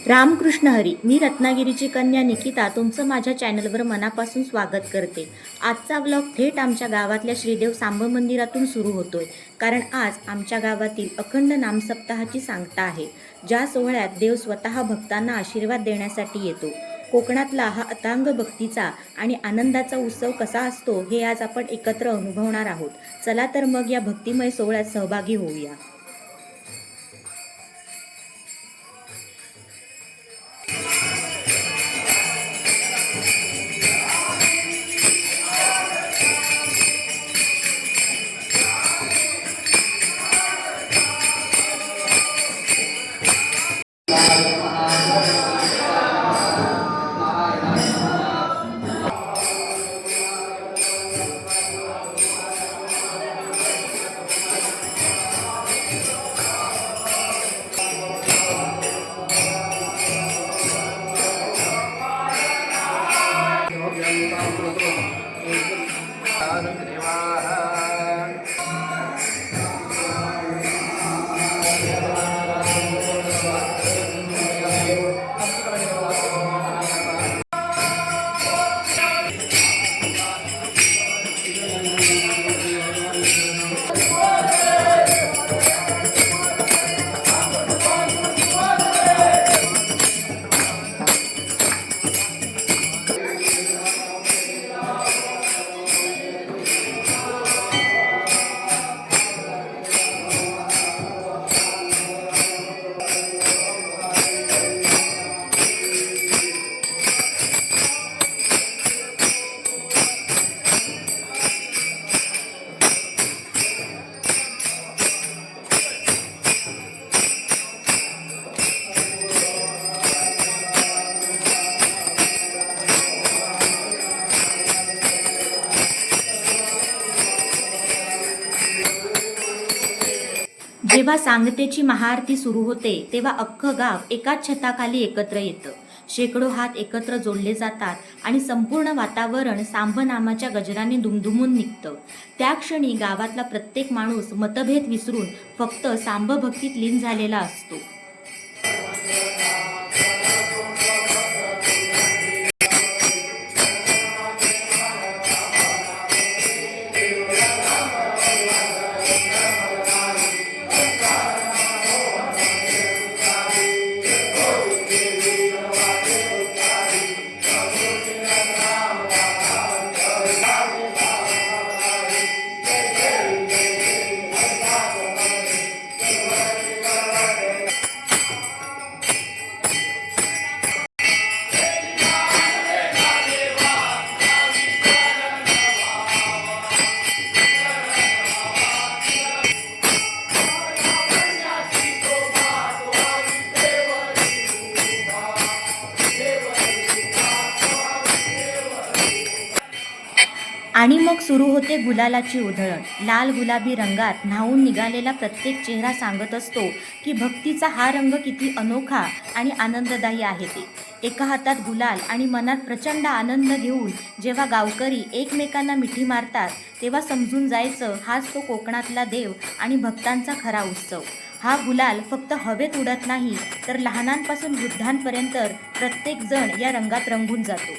रामकृष्ण हरी. मी रत्नागिरीची कन्या निकिता तुमचं माझ्या चॅनलवर मनापासून स्वागत करते. आजचा व्लॉग थेट आमच्या गावातल्या श्रीदेव सांब मंदिरातून सुरू होतोय, कारण आज आमच्या गावातील अखंड नामसप्ताहाची सांगता आहे, ज्या सोहळ्यात देव स्वतः भक्तांना आशीर्वाद देण्यासाठी येतो. कोकणातला हा अथांग भक्तीचा आणि आनंदाचा उत्सव कसा असतो हे आज आपण एकत्र अनुभवणार आहोत. चला तर मग या भक्तिमय सोहळ्यात सहभागी होऊया. जेव्हा सांगतेची महाआरती सुरू होते तेव्हा अख्खं गाव एकाच छताखाली एकत्र येतं. शेकडो हात एकत्र जोडले जातात आणि संपूर्ण वातावरण सांब नामाच्या गजराने दुमदुमून निघतं. त्या क्षणी गावातला प्रत्येक माणूस मतभेद विसरून फक्त सांब भक्तीत लीन झालेला असतो. आणि मग सुरू होते गुलालाची उधळण. लाल गुलाबी रंगात न्हावून निघालेला प्रत्येक चेहरा सांगत असतो की भक्तीचा हा रंग किती अनोखा आणि आनंददायी आहे ते. एका हातात गुलाल आणि मनात प्रचंड आनंद घेऊन जेव्हा गावकरी एकमेकांना मिठी मारतात तेव्हा समजून जायचं, हाच तो कोकणातला देव आणि भक्तांचा खरा उत्सव. हा गुलाल फक्त हवेत उडत नाही, तर लहानांपासून वृद्धांपर्यंत प्रत्येक जण या रंगात रंगून जातो.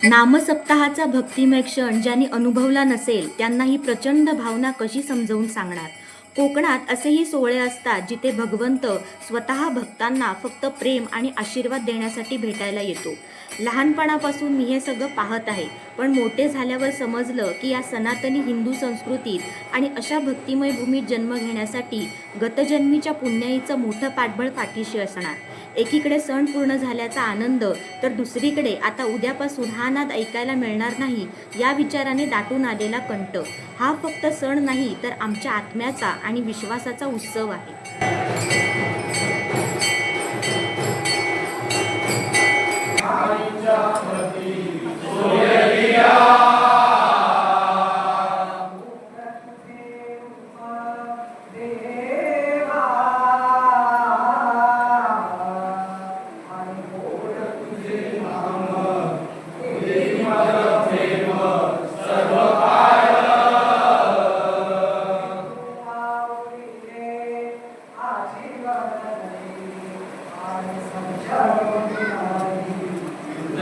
नामसप्ताहाचा भक्तिमय क्षण ज्यांनी अनुभवला नसेल त्यांना ही प्रचंड भावना कशी समजावून सांगणार. कोकणात असेही सोहळे असतात जिथे भगवंत स्वतः भक्तांना फक्त प्रेम आणि आशीर्वाद देण्यासाठी भेटायला येतो. लहानपणापासून मी हे सगळं पाहत आहे, पण मोठे झाल्यावर समजलं की या सनातनी हिंदू संस्कृतीत आणि अशा भक्तिमय भूमीत जन्म घेण्यासाठी गतजन्मीच्या पुण्याईचं मोठं पाठबळ पाठीशी असणार. एकीकडे सण पूर्ण झाल्याचा आनंद, तर दुसरीकडे आता उद्यापासून हा नाद ऐकायला मिळणार नाही या विचाराने दाटून आलेला कंठ. हा फक्त सण नाही, तर आमच्या आत्म्याचा आणि विश्वासाचा उत्सव आहे.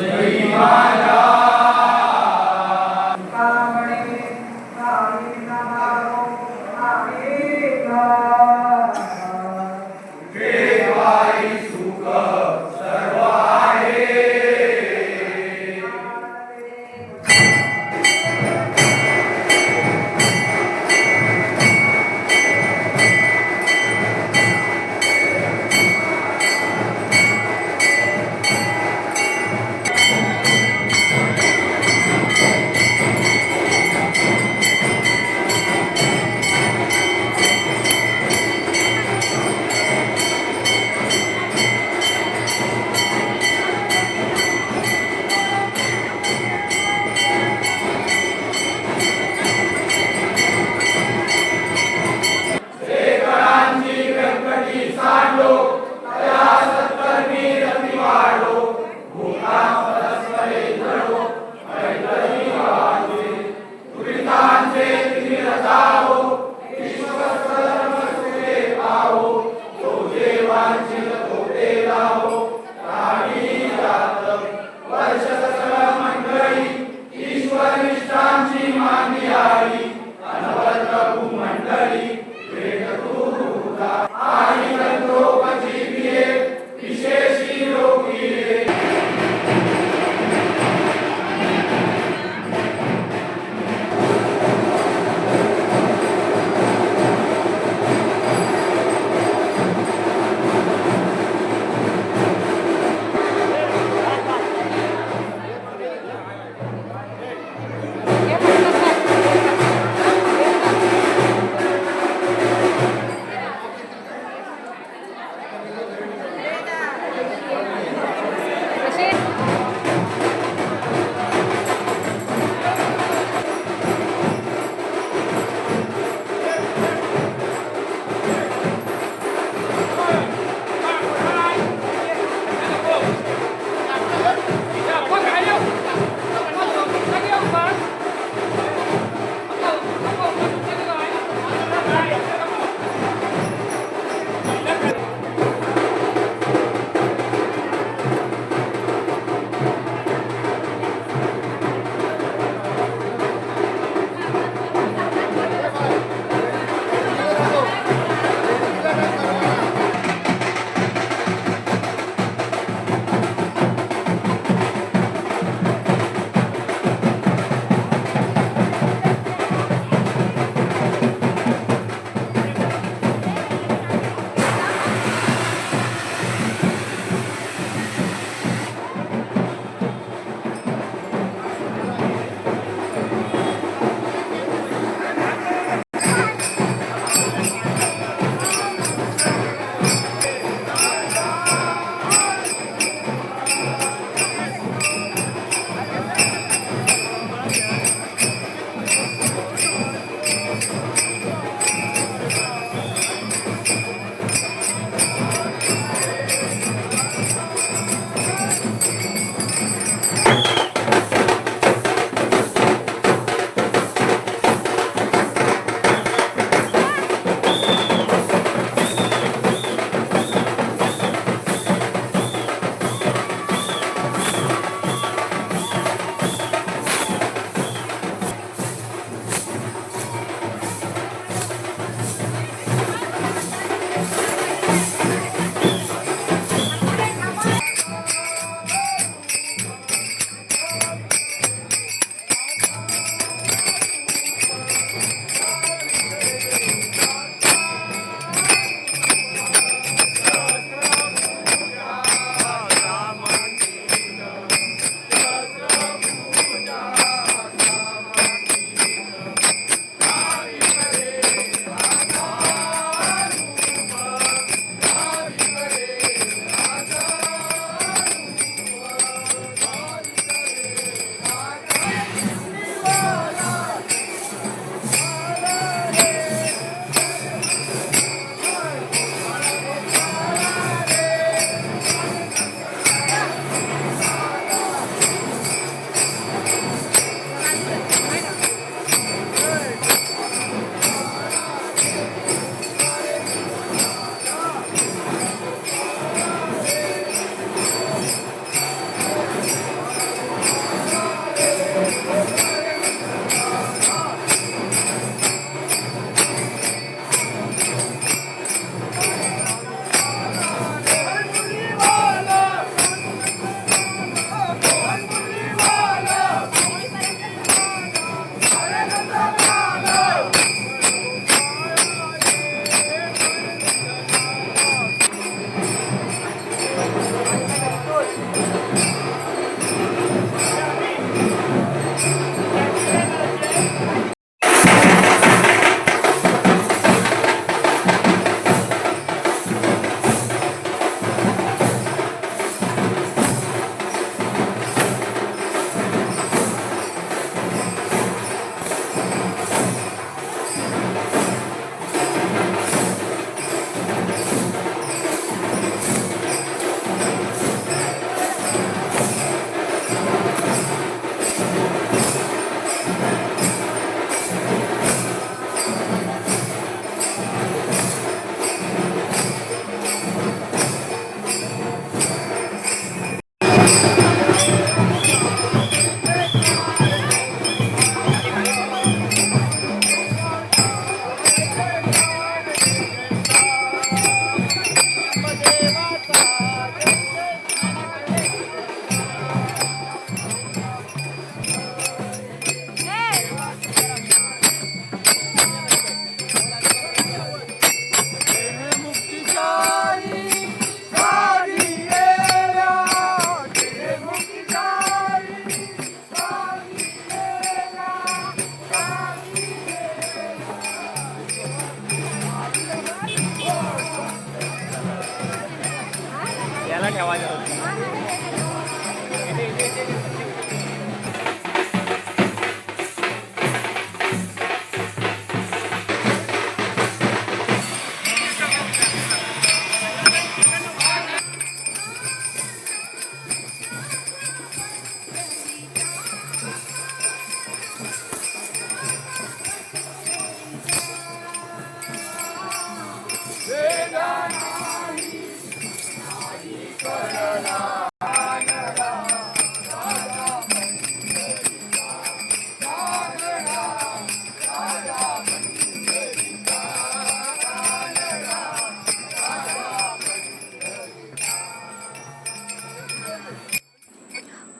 Amen.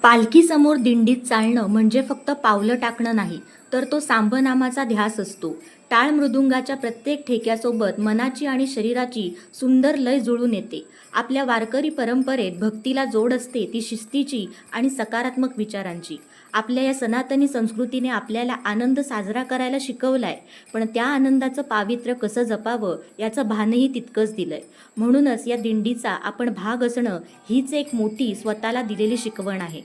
पालखीसमोर दिंडीत चालणं म्हणजे फक्त पावलं टाकणं नाही, तर तो सांबनामाचा ध्यास असतो. टाळ मृदुंगाच्या प्रत्येक ठेक्यासोबत मनाची आणि शरीराची सुंदर लय जुळून येते. आपल्या वारकरी परंपरेत भक्तीला जोड असते ती शिस्तीची आणि सकारात्मक विचारांची. आपल्या या सनातनी संस्कृतीने आपल्याला आनंद साजरा करायला शिकवलाय, पण त्या आनंदाचं पावित्र्य कसं जपावं याचं भानही तितकंच दिलंय. म्हणूनच या दिंडीचा आपण भाग असणं हीच एक मोठी स्वतःला दिलेली शिकवण आहे.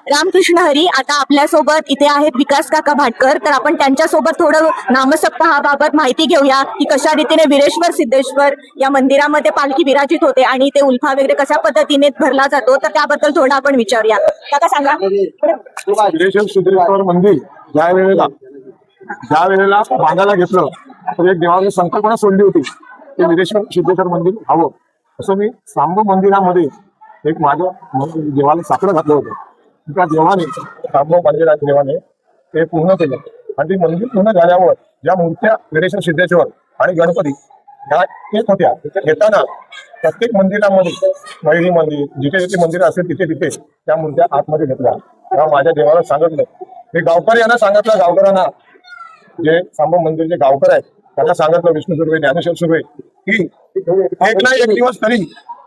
रामकृष्ण हरी. आता आपल्यासोबत इथे आहेत विकास काका भाटकर, तर आपण त्यांच्यासोबत थोडं नामसप्ताहाबाबत माहिती घेऊया की कशा रीतीने वीरेश्वर सिद्धेश्वर या मंदिरामध्ये पालखी विराजित होते आणि ते उल्फा वगैरे कशा पद्धतीने भरला जातो, तर त्याबद्दल थोडं आपण विचारूया. काका सांगा. वीरेश्वर सिद्धेश्वर मंदिर ज्या वेळेला बांधायला घेतलं तर एक देवाची संकल्पना सोडली होती ते वीरेश्वर सिद्धेश्वर मंदिर हवं. असं मी सांब मंदिरामध्ये एक माझं देवाला साकडं घातलं होतं. त्या देवाने तांबव मंदिराच्या देवाने ते पूर्ण केलं आणि ते मंदिर पूर्ण झाल्यावर ज्या मूर्त्या वीरेश्वर सिद्धेश्वर आणि गणपती ह्या एक होत्या, येताना प्रत्येक मंदिरामध्ये महिली मंदिर जिथे जिथे मंदिर असेल तिथे तिथे त्या मूर्त्या आतमध्ये घेतल्या. तेव्हा माझ्या देवाला सांगितलं, हे गावकऱ्यांना सांगितलं, गावकऱ्यांना जे तांबव मंदिरचे गावकर आहेत त्यांना सांगितलं, विष्णू सुर्वे, ज्ञानेश्वर सुर्वे, की एक ना एक दिवस तरी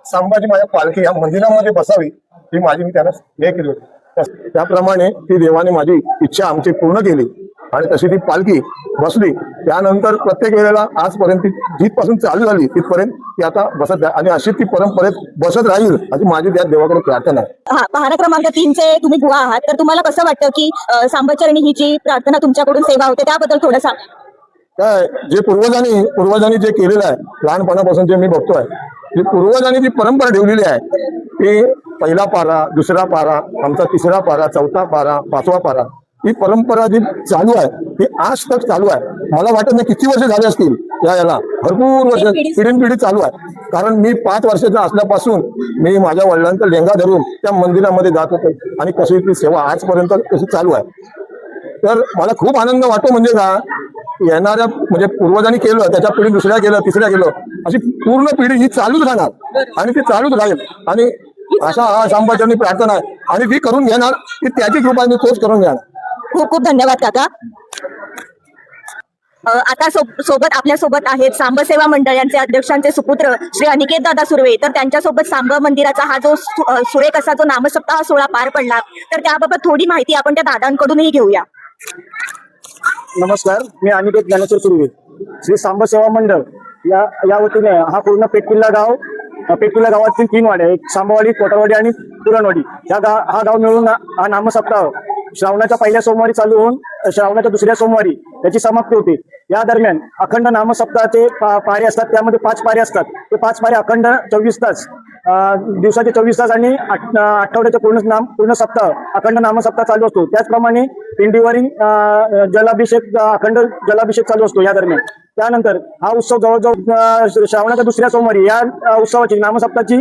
संभाजी माझ्या पालखी या मंदिरामध्ये बसावी, ही माझी मी त्यांना हे केली होती. त्याप्रमाणे ती देवाने माझी इच्छा आमची पूर्ण केली आणि तशी ती पालखी बसली. त्यानंतर प्रत्येक वेळेला आजपर्यंत जिथपासून चालू झाली तिथपर्यंत ती आता बसत आहे आणि अशी ती परंपरेत बसत राहील अशी माझी त्या देवाकडे प्रार्थना आहे. हा, पाहणा क्रमांक 3चे तुम्ही बुवा आहात, तर तुम्हाला कसं वाटतं की सांबचरणी ही जी प्रार्थना तुमच्याकडून सेवा होते त्याबद्दल थोडं सांगा. काय जे पूर्वजांनी जे केलेलं आहे, लहानपणापासून जे मी बघतोय, जी पूर्वजांनी जी परंपरा ठेवलेली आहे ती पहिला पारा, दुसरा पारा, आमचा तिसरा पारा, चौथा पारा, पाचवा पारा, ही परंपरा जी चालू आहे ती आज तक चालू आहे. मला वाटत नाही किती वर्ष झाले असतील याला, भरपूर वर्ष पिढी चालू आहे. कारण मी 5 वर्षाचा असल्यापासून मी माझ्या वडिलांचा लेंगा धरून त्या मंदिरामध्ये जात होतो आणि कशी ती सेवा आजपर्यंत कशी चालू आहे. तर मला खूप आनंद वाटतो, म्हणजे का येणाऱ्या म्हणजे पूर्वजांनी केलं त्याच्या पिढी दुसऱ्या केलं, तिसऱ्या केलं, अशी पूर्ण पिढी ही चालूच राहणार आणि ती चालूच राहील. आणि अशा हा सांबाचरणी प्रार्थना आहे आणि ती करून घेणार, की त्याची कृपा मी तोच करून घेणार. खूप खूप धन्यवाद काका. आता सोबत आपल्या सोबत आहेत सांब सेवा मंडळ यांचे अध्यक्षांचे सुपुत्र श्री अनिकेत दादा सुर्वे. तर त्यांच्यासोबत सांब मंदिराचा हा जो सुरेख असा जो नामसप्ताह सोहळा पार पडला, तर त्याबाबत थोडी माहिती आपण त्या दादांकडूनही घेऊया. नमस्कार, मी अनिकेत ज्ञानेश्वर सुर्वे, श्री सांब सेवा मंडळ या वतीने हा पूर्ण पेटकिल्ला गावातील 3 वाड्या, एक सांबवाडी, कोटारवाडी आणि पुरणवाडी, हा गाव मिळून हा नामसप्ताह श्रावणाच्या पहिल्या सोमवारी चालू होऊन श्रावणाच्या दुसऱ्या सोमवारी त्याची समाप्ती होते. या दरम्यान अखंड नामसप्ताहाचे पारे असतात, त्यामध्ये 5 पारे असतात. ते 5 पारे अखंड 24 तास, दिवसाचे 24 तास आणि आठवड्याचे पूर्ण सप्ताह अखंड नामसप्ताह चालू असतो. त्याचप्रमाणे पिंडीवरील जलाभिषेक, अखंड जलाभिषेक चालू असतो या दरम्यान. त्यानंतर हा उत्सव जवळजवळ श्रावणाच्या दुसऱ्या सोमवारी या उत्सवाची नामसप्ताहाची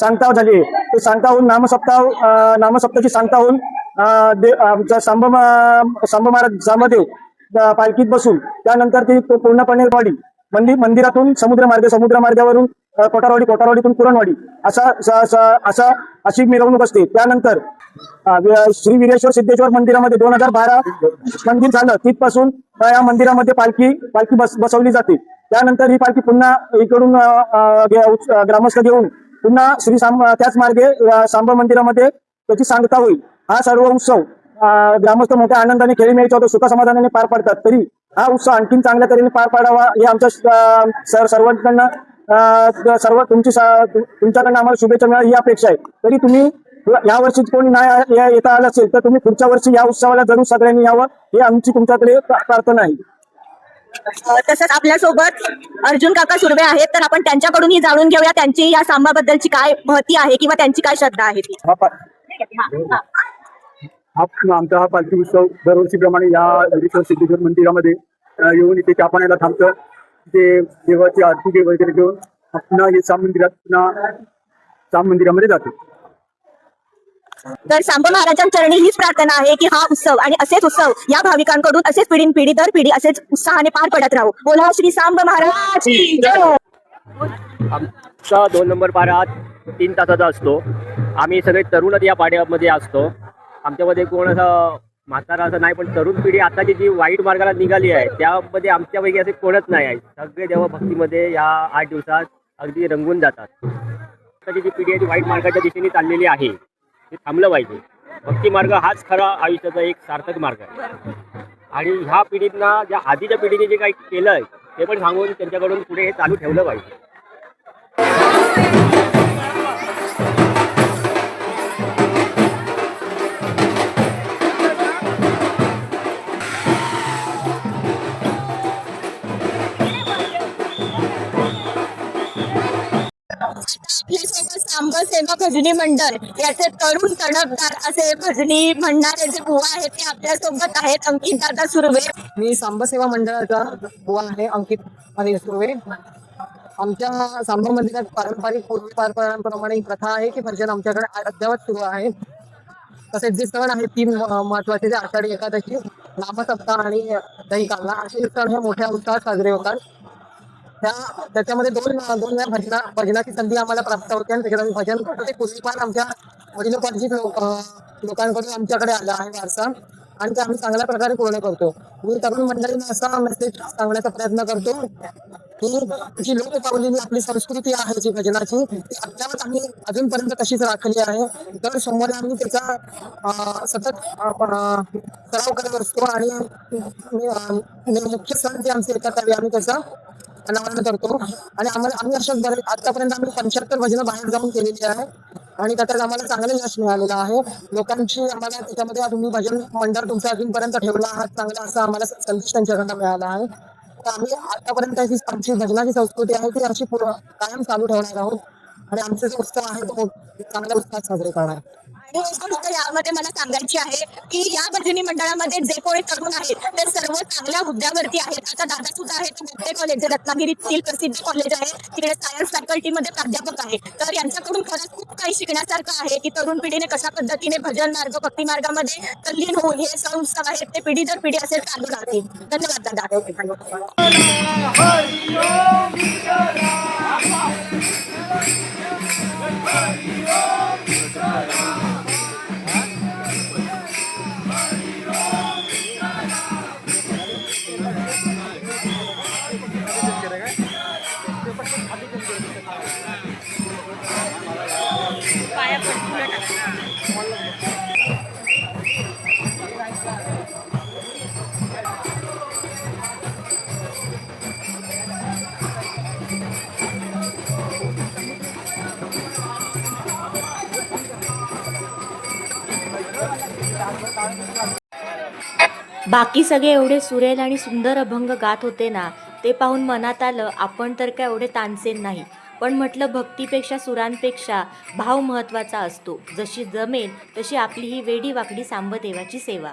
सांगता झाली. ते सांगता होऊन नामसप्ताहाची सांगता होऊन आमचा सांब महाराज सांबदेव पालखीत बसून त्यानंतर ती पूर्णपणे वाडी मंदिरातून समुद्र मार्गावरून कोटारवाडीतून पुरणवाडी अशी मिरवणूक असते. त्यानंतर श्री वीरेश्वर सिद्धेश्वर मंदिरामध्ये 2012 मंदिर झालं, तिथपासून या मंदिरामध्ये पालखी बसवली जाते. त्यानंतर ही पालखी पुन्हा इकडून ग्रामस्थ घेऊन पुन्हा त्याच मार्गे सांब मंदिरामध्ये त्याची सांगता होईल. हा सर्व उत्सव ग्रामस्थ मोठ्या आनंदाने खेळीमेळीच्या होतो, सुखसमाधानाने पार पाडतात. तरी हा उत्सव आणखीन चांगल्या तऱ्हेने पार पाडावा हे आमच्या सर्वांकडनं तुमच्याकडनं आम्हाला शुभेच्छा मिळावी ही अपेक्षा आहे. तरी तुम्ही या वर्षी कोणी नाही येता आलं असेल तर तुम्ही पुढच्या वर्षी या उत्सवाला जरूर सगळ्यांनी यावं ही आमची तुमच्याकडे प्रार्थना आहे. तसंच आपल्यासोबत अर्जुन काका सुर्वे आहेत, तर आपण त्यांच्याकडूनही जाणून घेऊया त्यांची या सांबाबद्दलची काय महती आहे किंवा त्यांची काय श्रद्धा आहे ती. आमचा हा पालखी उत्सव दरवर्षीप्रमाणे या वीरेश्वर सिद्धेश्वर मंदिरामध्ये येऊन इथे चहा पाण्याला थांबतं. तिथे देवाची आरती वगैरे घेऊन पुन्हा हे साम मंदिरामध्ये जातो. तर सांब महाराजांच्या चरणी हीच प्रार्थना आहे की हा उत्सव आणि असेच उत्सव या भाविकांकडून असेच पिढी दर पिढी असेच उत्साहाने पार पडत राहू. बोला श्री सांब महाराज की जय. आमचा 2 नंबर पारा 3 तासाचा असतो. आम्ही सगळे तरुणच या पाड्यामध्ये असतो. आमच्यामध्ये कोण असं म्हातारा असं नाही, पण तरुण पिढी आताची जी वाईट मार्गाला निघाली आहे त्यामध्ये आमच्यापैकी असे कोणच नाही आहे. सगळे देवभक्तीमध्ये या 8 दिवसात अगदी रंगून जातात. आताची जी पिढी आहे ती वाईट मार्गाच्या दिशेने चाललेली आहे, ते थांबलं पाहिजे. भक्ती मार्ग हाच खरा आयुष्याचा एक सार्थक मार्ग आहे. आणि ह्या पिढींना ज्या आधीच्या पिढीने जे काही केलं आहे ते पण सांगून त्यांच्याकडून पुढे हे चालू ठेवलं पाहिजे. सांब सेवा भजनी मंडळ याचे तरुण तडफदार असे भजनी म्हणणारे जे बुवा आहेत ते आपल्या सोबत आहेत. अंकित दादा सुर्वे. मी सांब सेवा मंडळाचा बुवा आहे, अंकित सुर्वे. आमच्या सांबा मंदिरात पारंपरिक पूर्वीपारंपरांप्रमाणे ही प्रथा आहे की भजन आमच्याकडे अद्यावत सुरू आहे. तसेच जे सण आहेत 3 महत्वाचे, जे आषाढी एकादशी, नामसप्ताह आणि दही कांदा, असे सण हे मोठ्या उत्साहात साजरे होतात. त्याच्यामध्ये दोन दोन वेळा भजनाची संधी आम्हाला प्राप्त होते आणि त्याच्यात आम्ही भजन करतो. ते पूर्वीपार आमच्या वडिलोपार्जित लोकांकडून आमच्याकडे आला आहे वारसा, आणि ते आम्ही चांगल्या प्रकारे पूर्ण करतो. मी तरुण मंडळींना असा मेसेज सांगण्याचा प्रयत्न करतो की जी लोक पावलेली आपली संस्कृती आहे जी भजनाची, ती अद्यावत आम्ही अजूनपर्यंत तशीच राखली आहे. दर सोमवारी आम्ही त्याचा सतत सराव करत असतो आणि मुख्य सण जे आमचे येतात त्यावेळी आम्ही त्याचा अनावरण करतो. आणि आम्ही अशाच आतापर्यंत आम्ही 75 भजनं बाहेर जाऊन केलेली आहे आणि त्याच्यात आम्हाला चांगलं यश मिळालेलं आहे. लोकांची आम्हाला त्याच्यामध्ये तुम्ही भजन मंडळ तुमचा अजूनपर्यंत ठेवला आहात चांगला, असा आम्हाला संदेश त्यांच्याकडनं मिळाला आहे. तर आम्ही आतापर्यंत आमची भजनाची संस्कृती आहे ती अशी कायम चालू ठेवणार आहोत आणि आमचे जो उत्सव आहे तो चांगल्या उत्साहात साजरे करणार. आणि एक गोष्ट यामध्ये मला सांगायची आहे की या भजनी मंडळामध्ये जे कोणी तरुण आहेत ते सर्व चांगल्या हुद्द्यावरती आहेत. आता दादा सुद्धा आहे, मोठे कॉलेज, जे रत्नागिरीतील प्रसिद्ध कॉलेज आहे, तिकडे सायन्स फॅकल्टीमध्ये प्राध्यापक आहे. तर यांच्याकडून खरंच खूप काही शिकण्यासारखं आहे की तरुण पिढीने कशा पद्धतीने भजन मार्ग, भक्ती मार्गामध्ये तल्लीन होऊन हे सण उत्सव आहेत ते पिढी दर पिढी असे चालू राहतील. धन्यवाद दादा. बाकी सगळे एवढे सुरेल आणि सुंदर अभंग गात होते ना, ते पाहून मनात आलं आपण तर काय एवढे तानसेन नाही. पण म्हटलं भक्तीपेक्षा सुरांपेक्षा भाव महत्त्वाचा असतो. जशी जमेल तशी आपली ही वेडी वाकडी सांबदेवाची सेवा.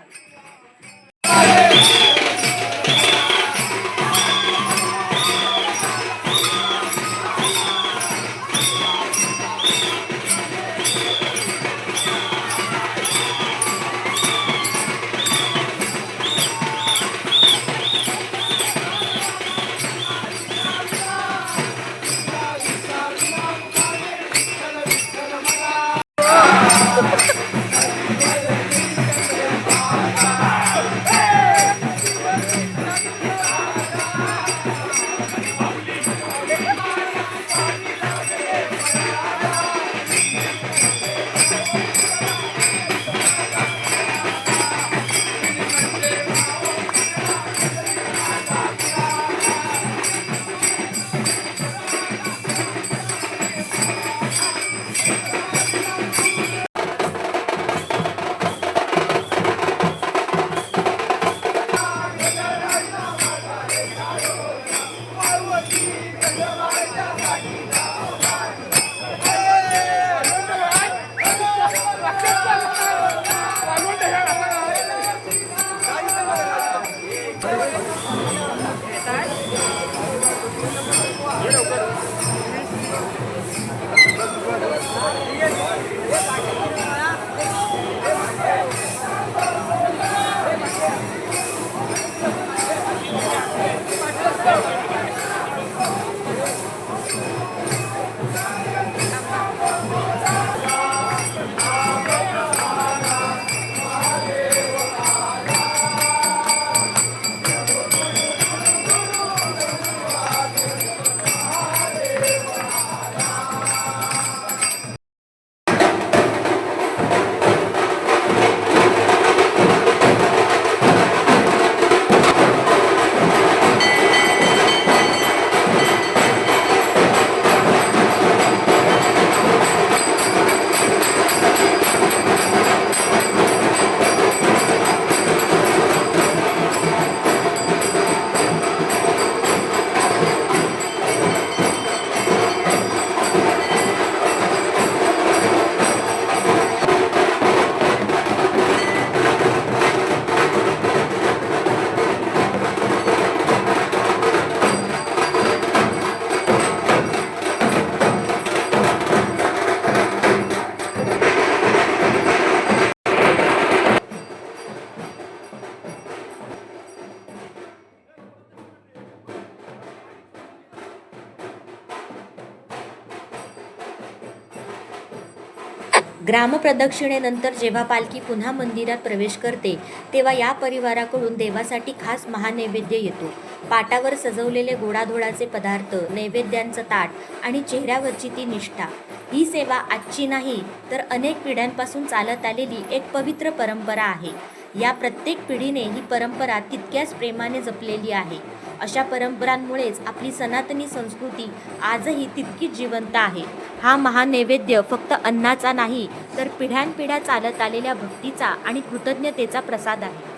ग्रामप्रदक्षिणेनंतर जेव्हा पालखी पुन्हा मंदिरात प्रवेश करते तेव्हा या परिवाराकडून देवासाठी खास महानैवेद्य येतो. पाटावर सजवलेले गोडाधोडाचे पदार्थ, नैवेद्यांचं ताट आणि चेहऱ्यावरची ती निष्ठा. ही सेवा आजची नाही तर अनेक पिढ्यांपासून चालत आलेली एक पवित्र परंपरा आहे. या प्रत्येक पिढीने ही परंपरा तितक्याच प्रेमाने जपलेली आहे. अशा परंपरांमुळेच आपली सनातनी संस्कृती आजही तितकीच जिवंत आहे. हा महानैवेद्य फक्त अन्नाचा नाही तर पिढ्यानपिढ्या चालत आलेल्या भक्तीचा आणि कृतज्ञतेचा प्रसाद आहे.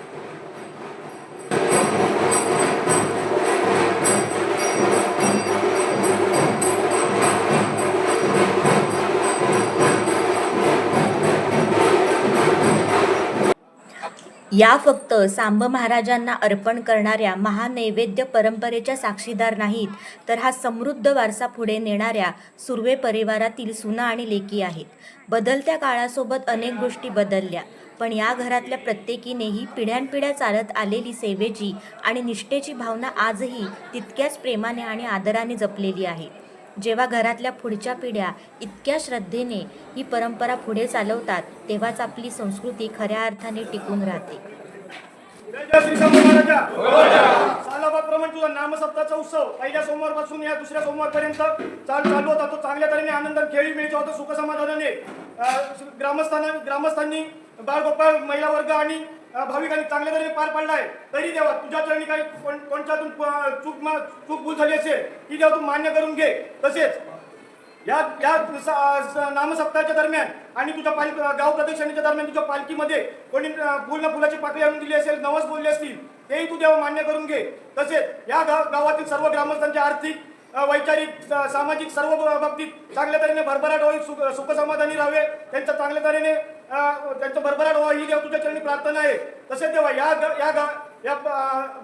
या फक्त सांब महाराजांना अर्पण करणाऱ्या महानैवेद्य परंपरेच्या साक्षीदार नाहीत, तर हा समृद्ध वारसा पुढे नेणाऱ्या सुर्वे परिवारातील सुना आणि लेकी आहेत. बदलत्या काळासोबत अनेक गोष्टी बदलल्या, पण या घरातल्या प्रत्येकीने ही पिढ्यानपिढ्या चालत आलेली सेवेची आणि निष्ठेची भावना आजही तितक्याच प्रेमाने आणि आदराने जपलेली आहे. जेव्हा घरातल्या पुढच्या पिढ्या इतक्या श्रद्धेने ही परंपरा पुढे चालवतात, तेव्हाच आपली संस्कृती खऱ्या अर्थाने टिकून राहते. जय श्री स्वामी महाराजा. सालाबादप्रमाणे तुझा नामसप्ताहाचा उत्सव पहिल्या सोमवारपासून या दुसऱ्या सोमवारपर्यंत चालू होता. तो चांगल्या तऱ्हेने आनंदात खेळी मिळत होता. सुख समाधानाने ग्रामस्थांनी बाळगोपाळ महिला वर्ग आणि भाविकांनी चांगल्या तऱ्हेने पार पाडला आहे. तरी देवा तुझ्या चरणी काही कोणत्यातून चूक भूल झाली असेल ती देवा तू मान्य करून घे. तसेच या नामसप्ताहाच्या दरम्यान आणि तुझ्या गाव प्रदक्षिणेच्या दरम्यान तुझ्या पालखीमध्ये कोणी फुलाची पाकळी आणून दिली असेल, नवस बोलले असतील, तेही तू देवा मान्य करून घे. तसेच या गावातील सर्व ग्रामस्थांच्या आर्थिक, वैचारिक, सामाजिक सर्व बाबतीत चांगल्या तऱ्हेने भरभराट होईल, सुख समाधानी राहावे, त्यांच्या चांगल्या तऱ्हेने त्यांचं भरभराट व्हावं ही देवा तुझ्या चरणी प्रार्थना आहे. तसेच देवा या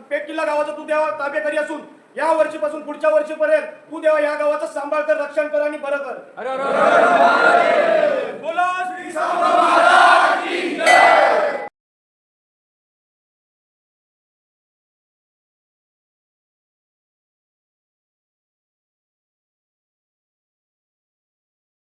पेठ किल्ला गावाचा तू देवा ताब्याकरी असून या वर्षीपासून पुढच्या वर्षीपर्यंत तू देवा या गावाचा सांभाळ कर, रक्षण कर आणि बरं कर. बोला